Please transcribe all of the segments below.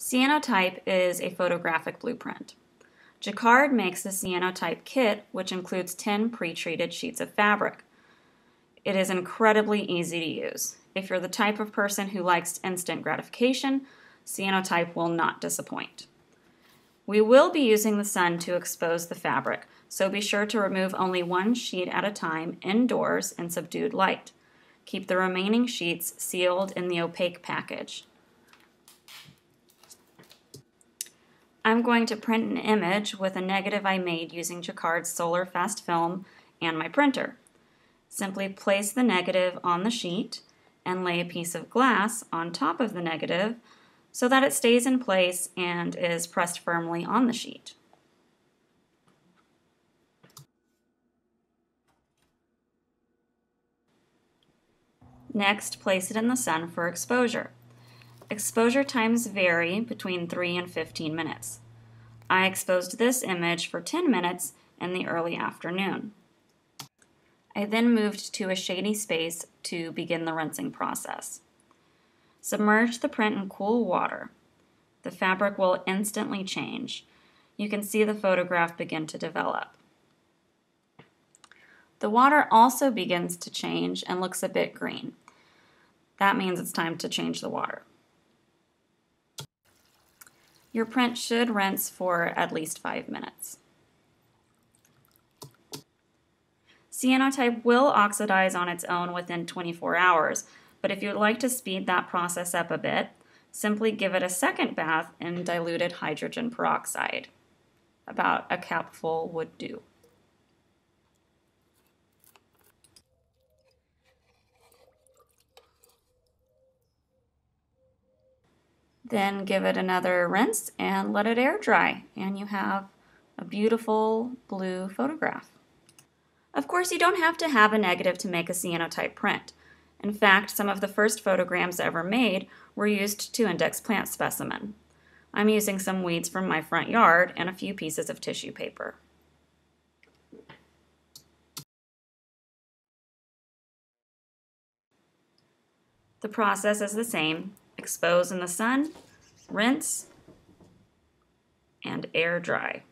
Цианоtype is a photographic blueprint. Jacquard makes a Цианоtype kit, which includes 10 pre-treated sheets of fabric. It is incredibly easy to use. If you're the type of person who likes instant gratification, Цианоtype will not disappoint. We will be using the sun to expose the fabric, so be sure to remove only one sheet at a time indoors in subdued light. Keep the remaining sheets sealed in the opaque package. I'm going to print an image with a negative I made using Jacquard's Solar Fast Film and my printer. Simply place the negative on the sheet and lay a piece of glass on top of the negative so that it stays in place and is pressed firmly on the sheet. Next, place it in the sun for exposure. Exposure times vary between 3 and 15 minutes. I exposed this image for 10 minutes in the early afternoon. I then moved to a shady space to begin the rinsing process. Submerge the print in cool water. The fabric will instantly change. You can see the photograph begin to develop. The water also begins to change and looks a bit green. That means it's time to change the water. Your print should rinse for at least 5 minutes. Цианоtype will oxidize on its own within 24 hours, but if you'd like to speed that process up a bit, simply give it a second bath in diluted hydrogen peroxide. About a cupful would do. Then give it another rinse and let it air dry, and you have a beautiful blue photograph. Of course, you don't have to have a negative to make a Цианоtype print. In fact, some of the first photograms ever made were used to index plant specimen. I'm using some weeds from my front yard and a few pieces of tissue paper. The process is the same. Expose in the sun, rinse, and air dry.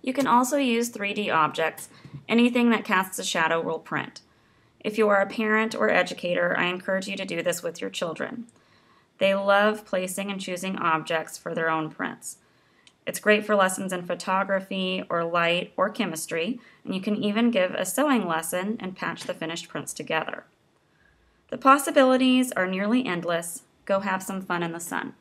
You can also use 3D objects. Anything that casts a shadow will print. If you are a parent or educator, I encourage you to do this with your children. They love placing and choosing objects for their own prints. It's great for lessons in photography or light or chemistry, and you can even give a sewing lesson and patch the finished prints together. The possibilities are nearly endless. Go have some fun in the sun.